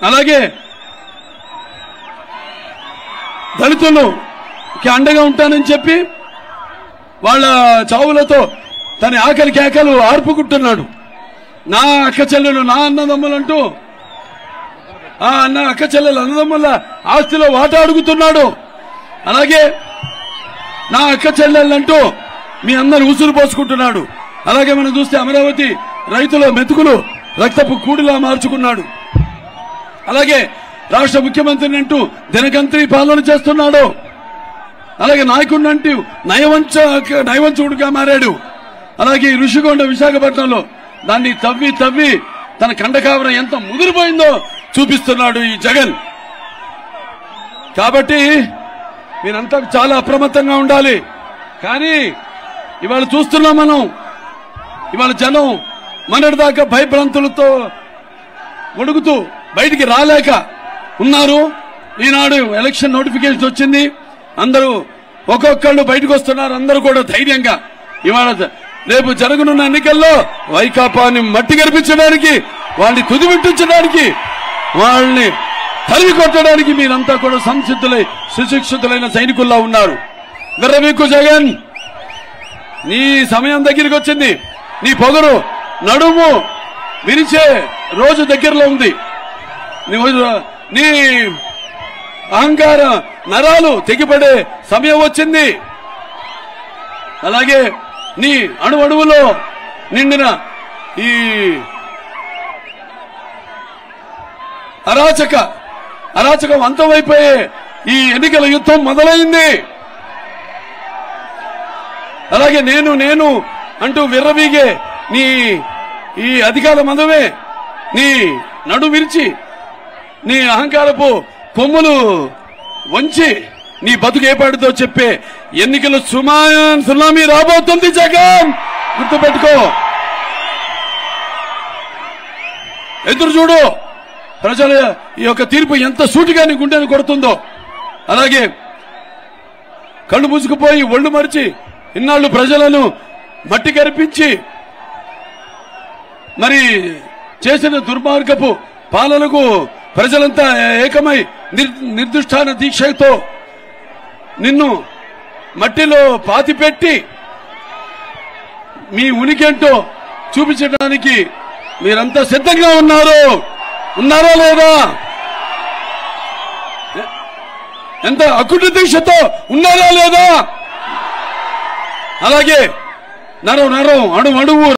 అలాగే దళితులకి అండగా ఉంటానని చెప్పి వాళ్ళ చావులతో తన ఆకలి కేకలు ఆర్పుకుంటున్నాడు. నా అక్క చెల్లెలు, నా అన్నదమ్ములంటూ అక్క చెల్లెలు అన్నదమ్ముల ఆస్తిలో వాటా అడుగుతున్నాడు. అలాగే నా అక్క చెల్లెళ్ళంటూ మీ అందరు ఉసురు పోసుకుంటున్నాడు. అలాగే మనం చూస్తే అమరావతి రైతుల మెతుకులు రక్తపు కూడిలా మార్చుకున్నాడు. అలాగే రాష్ట్ర ముఖ్యమంత్రిని అంటూ దినగంత్రి పాలన చేస్తున్నాడు. అలాగే నాయకుడిని అంటూ నయవంచుడుగా మారాడు. అలాగే ఋషికొండ విశాఖపట్నంలో దాన్ని తవ్వి తవ్వి తన కండకావరం ఎంత ముదిరిపోయిందో చూపిస్తున్నాడు ఈ జగన్. కాబట్టి మీరంతా చాలా అప్రమత్తంగా ఉండాలి. కానీ ఇవాళ చూస్తున్నాం మనం, ఇవాళ జనం మొన్నటిదాకా భయభ్రాంతులతో వణుకుతూ బయటికి రాలేక ఉన్నారు. ఈనాడు ఎలక్షన్ నోటిఫికేషన్ వచ్చింది, అందరూ ఒక్కొక్కళ్ళు బయటకు వస్తున్నారు. అందరూ కూడా ధైర్యంగా ఇవాళ రేపు జరగనున్న ఎన్నికల్లో వైకాపాని మట్టి గర్పించడానికి, వాళ్ళని తుదిమిట్టించడానికి, వాళ్ళని తరిమి కొట్టడానికి మీరంతా కూడా సంసిద్ధులై సుశిక్షితులైన సైనికుల్లా ఉన్నారు. విర్రవీక్కు జగన్, నీ సమయం దగ్గరికి వచ్చింది. నీ పొగరు నడుము విరిచే రోజు దగ్గరలో ఉంది. నీ అహంకార నరాలు తెగిపడే సమయం వచ్చింది. అలాగే నీ అణువణువులో నిండిన ఈ అరాచకం అంతమైపోయే ఈ ఎన్నికల యుద్ధం మొదలైంది. అలాగే నేను అంటూ విర్రవీగే నీ ఈ అధికార మందమే నీ నడు విరిచి నీ అహంకారపు కొమ్ములు వంచి నీ బతుకు ఏపాటితో చెప్పే ఎన్నికలు సునామీ రాబోతుంది జగన్, గుర్తుపెట్టుకో. ఎదురు చూడు, ప్రజల ఈ యొక్క తీర్పు ఎంత సూటిగా నీ గుండెను కొడుతుందో. అలాగే కళ్ళు మూసుకుపోయి ఒళ్ళు మరిచి ఇన్నాళ్లు ప్రజలను మట్టి కరిపించి మరి చేసిన దుర్మార్గపు పాలనకు ప్రజలంతా ఏకమై నిర్దిష్టాన దీక్షతో నిన్ను మట్టిలో పాతిపెట్టి మీ ఉనికేంటో చూపించడానికి మీరంతా సిద్ధంగా ఉన్నారా లేదా? ఎంత అకుటి దీక్షతో ఉన్నారా లేదా? అలాగే నరం అణువు